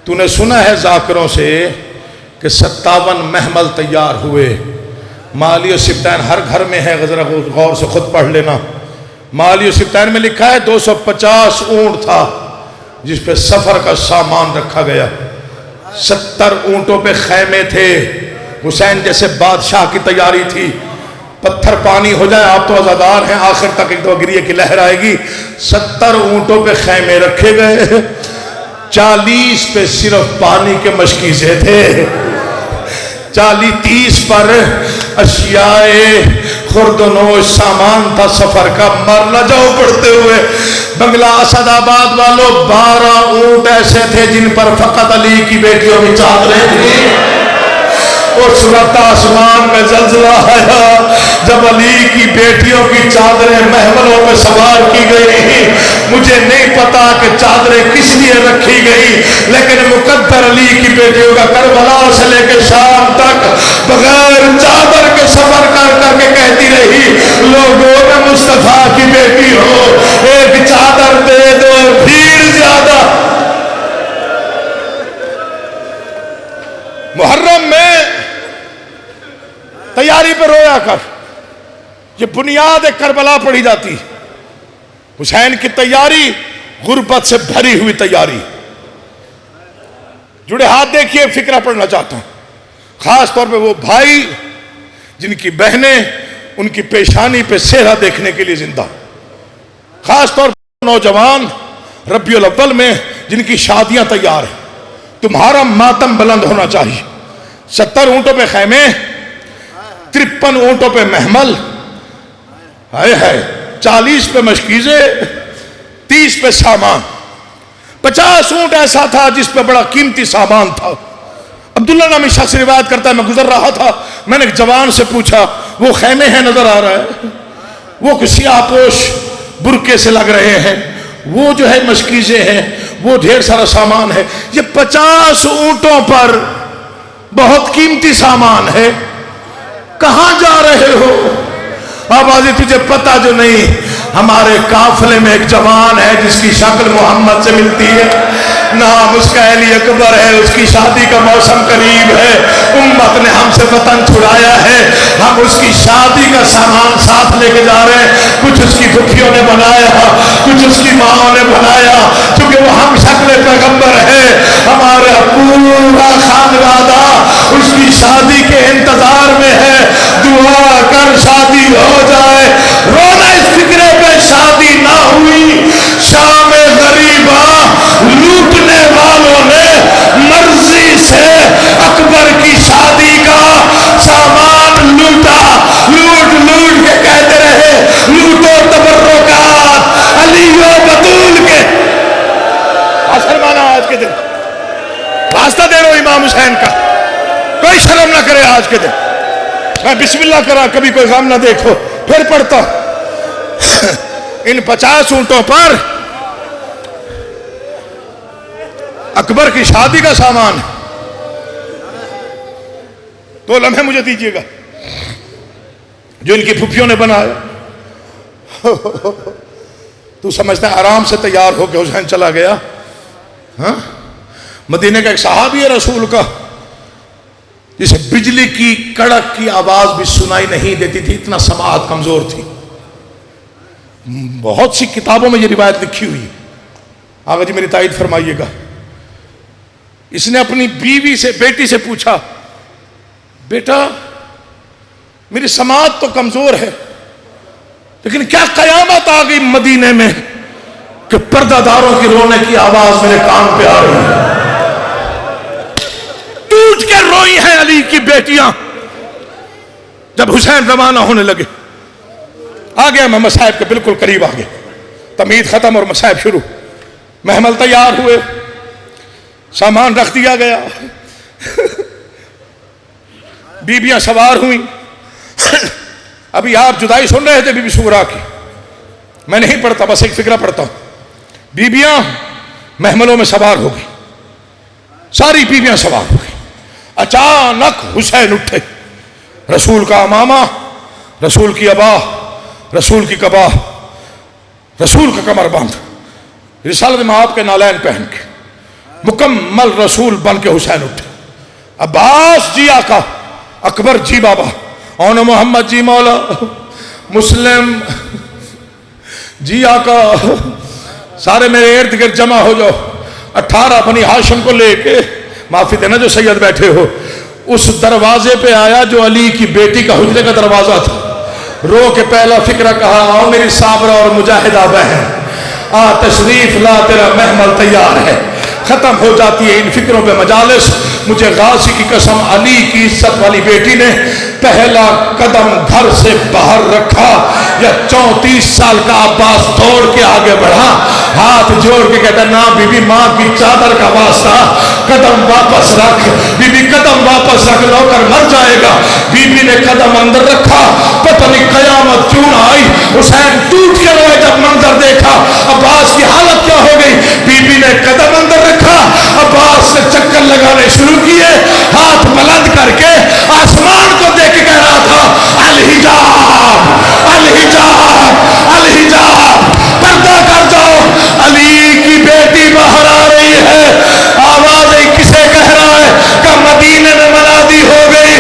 تو نے سنا ہے ذاکروں سے کہ 57 محمل تیار ہوئے. مالی و سبطین ہر گھر میں ہے، ذرا غور سے خود پڑھ لینا. مالی و سبطین میں لکھا ہے 250 اونٹ تھا جس پہ سفر کا سامان رکھا گیا. 70 اونٹوں پہ خیمے تھے. حسین جیسے بادشاہ کی تیاری تھی. پتھر پانی ہو جائے، آپ تو عزادار ہیں، آخر تک ایک دو گریے کی لہر آئے گی. 70 اونٹوں پہ خیمے رکھے گئے. 40 پہ صرف پانی کے مشکیزے تھے. 30 پر اشیاء خوردنوش سامان تھا سفر کا. مر نہ جاؤ پڑھتے ہوئے. بنگلہ اسد آباد والوں 12 اونٹ ایسے تھے جن پر فقط علی کی بیٹیوں کی چادریں تھیں. اس وقت آسمان میں زلزلہ آیا جب علی کی بیٹیوں کی چادریں محملوں میں سوار کی گئی. مجھے نہیں پتا کہ چادریں کس لیے رکھی گئی، لیکن مقدر علی کی بیٹیوں کا کربلا سے لے کے شام تک بغیر چادر کے سفر کر کر کے کہتی رہی، لوگوں میں مصطفیٰ کی بیٹی ہو، ایک چادر دے دو، بھیڑ زیادہ. محرم میں تیاری پہ رویا کر. یہ بنیاد کربلا پڑھی جاتی. حسین کی تیاری غربت سے بھری ہوئی تیاری. جڑے ہاتھ دیکھیے، فکرہ پڑھنا چاہتا ہوں. خاص طور پہ وہ بھائی جن کی بہنیں ان کی پیشانی پہ چہرہ دیکھنے کے لیے زندہ. خاص طور پر نوجوان ربیع الاول میں جن کی شادیاں تیار ہیں. تمہارا ماتم بلند ہونا چاہیے. 70 اونٹوں پہ خیمے، 53 اونٹوں پہ محمل، 40 پہ مشکیزے، 30 پہ سامان. 50 اونٹ ایسا تھا جس پہ بڑا قیمتی سامان تھا. عبداللہ نامی شخص روایت کرتا ہے، میں گزر رہا تھا، میں نے ایک جوان سے پوچھا، وہ خیمے ہیں نظر آ رہا ہے؟ وہ کسی آپوش برقے سے لگ رہے ہیں، وہ جو ہے مشکیزے ہیں، وہ ڈھیر سارا سامان ہے. یہ 50 اونٹوں پر بہت قیمتی سامان ہے. کہاں جا رہے ہو؟ آبازی تجھے پتہ جو نہیں، ہمارے قافلے میں ایک جوان ہے جس کی شکل محمد سے ملتی ہے، نام اس کا علی اکبر ہے، اس کی شادی کا موسم قریب ہے، امت نے ہم سے وطن چھڑایا ہے، ہم اس کی شادی کا سامان ساتھ لے کے جا رہے ہیں. کچھ اس کی پھپھیوں نے بنایا، کچھ اس کی ماں نے بنایا، کیونکہ وہ ہم شکل پیغمبر ہے. ہمارا پورا خاندان اس کی شادی کے انتظار میں ہے. دعا کر شادی ہو جائے. رونا اس فکرے پہ شادی نہ ہوئی. شام غریبا لوٹنے والوں نے مرضی سے اکبر کی شادی کا سامان لوٹا. لوٹ لوٹ کے کہتے رہے، لوٹو تبرکات علی و بطول کے. مسلمان آج کے دن راستہ دے رہو امام حسین کا، کوئی شرم نہ کرے. آج کے دن میں بسم اللہ کرا، کبھی کوئی غم نہ دیکھو. پھر پڑھتا ان 50 اونٹوں پر اکبر کی شادی کا سامان. 2 لمحے مجھے دیجیے گا. جو ان کی پھپھیوں نے بنایا. تو سمجھتا ہے آرام سے تیار ہو کے حسین چلا گیا؟ ہاں، مدینے کا ایک صحابی ہے رسول کا جسے بجلی کی کڑک کی آواز بھی سنائی نہیں دیتی تھی، اتنا سماعت کمزور تھی. بہت سی کتابوں میں یہ روایت لکھی ہوئی ہے. آقا جی میری تائید فرمائیے گا. اس نے اپنی بیوی سے، بیٹی سے پوچھا، بیٹا میری سماعت تو کمزور ہے، لیکن کیا قیامت آ گئی مدینے میں کہ پردہ داروں کی رونے کی آواز میرے کان پہ آ رہی ہے. ٹوٹ کے روئی ہیں علی کی بیٹیاں. جب حسین روانہ ہونے لگے، آ گیا میں مصائب کے بالکل قریب آ گیا. تمہید ختم اور مصائب شروع. محمل تیار ہوئے، سامان رکھ دیا گیا، بیبیاں سوار ہوئیں. ابھی آپ جدائی سن رہے تھے بی بی سغرا کی، میں نہیں پڑھتا، بس ایک فکرہ پڑھتا ہوں. بیبیاں محملوں میں سوار ہو گئی، ساری بیبیاں سوار ہو گئی. اچانک حسین اٹھے. رسول کا امامہ، رسول کی ابا، رسول کی قبا، رسول کا کمر بند، رسالت میں آپ کے نالین پہن کے मुकम्मल रसूल बन के हुसैन उठे। अब्बास जी आका, अकबर जी बाबा, औन मोहम्मद जी मौला, मुस्लिम जी आका, सारे मेरे इर्द गिर्द जमा हो जाओ। 18 बनी हाशिम को लेके, माफी देना जो सैयद बैठे हो, उस दरवाजे पे आया जो अली की बेटी का हुजरे का दरवाजा था। रो के पहला फिक्रा कहा, आओ मेरी साबरा और मुजाहिदा बहन, आ तशरीफ ला, तेरा महमल तैयार है। खत्म हो जाती है इन फिक्रों पे मजालिस। मुझे गाजी की कसम, अली की इज्जत वाली बेटी ने पहला कदम घर से बाहर रखा या 34 साल का अब्बास दौड़ के आगे बढ़ा, हाथ जोड़ के कहता, ना बीबी, माँ की चादर का वास्ता, कदम वापस रख बीबी, कदम वापस रख, नौकर मर जाएगा। बीबी ने कदम अंदर रखा, पता नहीं कयामत क्यों ना आई। हुसैन टूट के रोए जब मंजर देखा, अब्बास की हालत क्या हो गई। बीबी ने कदम अंदर रखा, अब्बास ने चक्कर लगाने शुरू किए, हाथ बुलंद करके आसमान को देख के कह रहा था, अल हिजाब, अल हिजाब, अल हिजाब, पर्दा कर जाओ, अली की बेटी बाहर आ रही है। आवाज किसे कह रहा है कि मदीने में मनादी हो गई।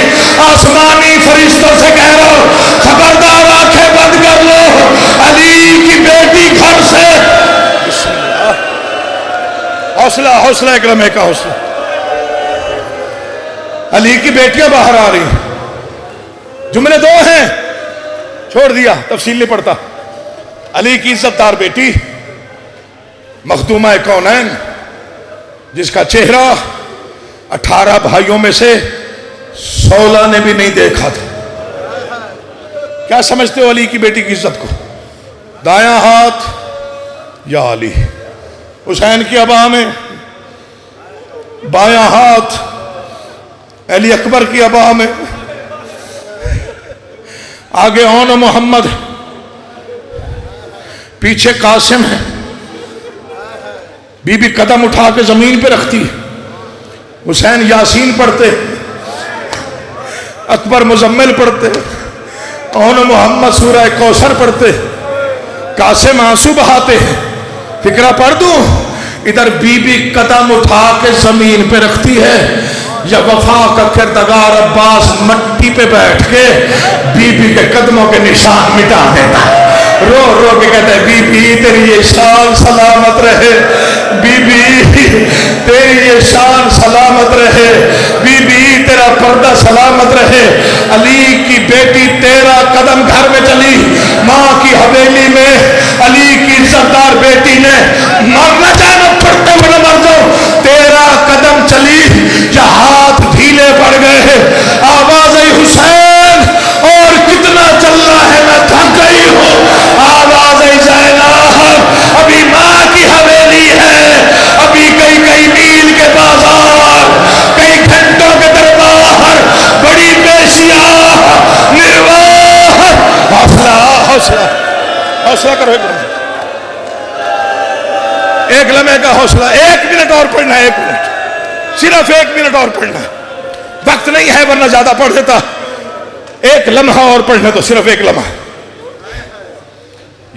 आसमानी फरिश्तों से कह रहा हूं, खबरदार आंखें बंद कर लो, अली की बेटी घर से। हौसला, हौसला, एक लम्हे का हौसला। अली की बेटियां बाहर आ रही। जुमले दो हैं, छोड़ दिया, तफसील नहीं पढ़ता। अली की इज्जतदार बेटी मखदूमा कौनैन, जिसका चेहरा 18 भाइयों में से 16 ने भी नहीं देखा था। क्या समझते हो अली की बेटी की इज्जत को? दायां हाथ या अली, हुसैन की अबा में बायां हाथ अली अकबर की अबा में, आगे औन मोहम्मद, पीछे कासिम है। बीबी कदम उठा के जमीन पे रखती, हुसैन यासीन पढ़ते, अकबर मुजम्मिल पढ़ते, औन मोहम्मद सूरह कौसर पढ़ते, कासिम आंसू बहाते। फिक्रा पढ़ दूं, इधर बीबी कदम उठा के जमीन पे रखती है, या वफा का किरदार अब्बास मट्टी पे बैठ के बीबी के कदमों के निशान मिटा देता है। रो रो के कहता है, बीबी तेरी ये शान सलामत रहे, बीबी तेरी ये शान सलामत रहे, बीबी तेरा पर्दा सलामत रहे। अली की बेटी 13 कदम घर में चली, माँ की हवेली में अली की इज्जतदार बेटी ने, मरना चाहे पड़ते बना मर जाओ, 13 कदम चली, या हाथ ढीले पड़ गए। आवाज आई, हुसैन और कितना चलना है, मैं थक गई हूँ। आवाज आई, ज़ैनब अभी माँ की हवेली है, अभी कई कई मील के बाजार, कई घंटों के दरबार, बड़ी पेशियां, निर्वाह। हौसला, हौसला, हौसला करो, एक लम्हे का हौसला। 1 मिनट और पढ़ना है, 1 मिनट, सिर्फ 1 मिनट और पढ़ना। वक्त नहीं है वरना ज्यादा पढ़ देता। 1 लम्हा और पढ़ना, तो सिर्फ 1 लम्हा।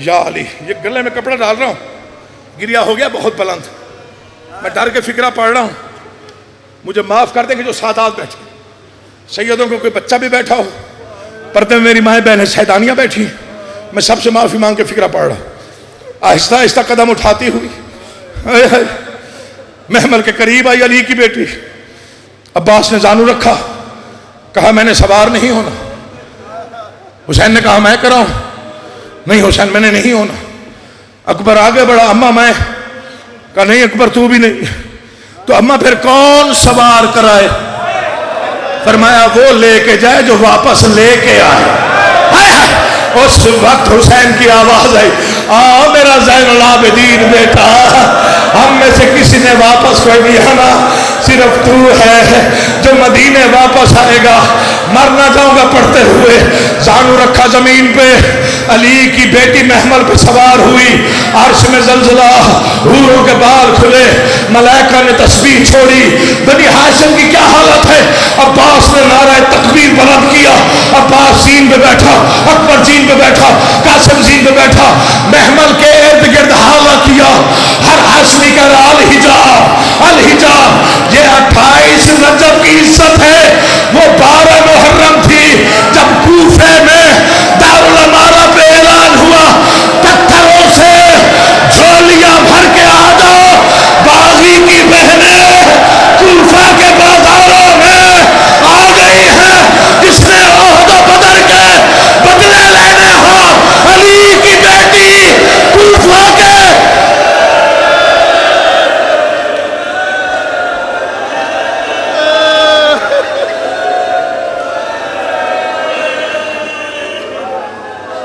या अली, ये गले में कपड़ा डाल रहा हूं, गिरिया हो गया बहुत बुलंद, मैं डर के फिक्रा पढ़ रहा हूं। मुझे माफ कर देंगे जो सादात बैठे, सैयदों को कोई बच्चा भी बैठा हो, पर्दे में मेरी माएँ बहनें सैदानियां बैठी, मैं सबसे माफी मांग के फिक्रा पढ़ रहा हूं। आहिस्ता आहिस्ता कदम उठाती हुई महमल के करीब आई अली की बेटी। अब्बास ने जानू रखा, कहा मैंने सवार नहीं होना। हुसैन ने कहा मैं कराऊं, नहीं हुसैन मैंने नहीं होना। अकबर आगे बढ़ा, अम्मा मैं, कहा नहीं अकबर तू भी नहीं। तो अम्मा फिर कौन सवार कराए? फरमाया वो लेके जाए जो वापस लेके आए। उस वक्त हुसैन की आवाज आई, आ मेरा ज़ैनुल आबिदीन बेटा, हम में से किसी ने वापस कोई नहीं आना, सिर्फ तू है जो मदीने वापस आएगा। मरना जाऊंगा पढ़ते हुए। जानू रखा जमीन पे, अली की बेटी महमल पे सवार हुई। अर्श में जलजला, हूरों के बाल खुले, मलाइका ने तस्बीह छोड़ी। बनी हाशिम की क्या हालत है? अब्बास ने नारा तकबीर बुलंद किया। अब्बास जीन पे बैठा, अकबर जीन पे बैठा, कासिम जीन पे बैठा। महमल के इर्द ارد گرد حالہ کیا، ہر ہاشمی کہہ رہا الحجاب الحجاب،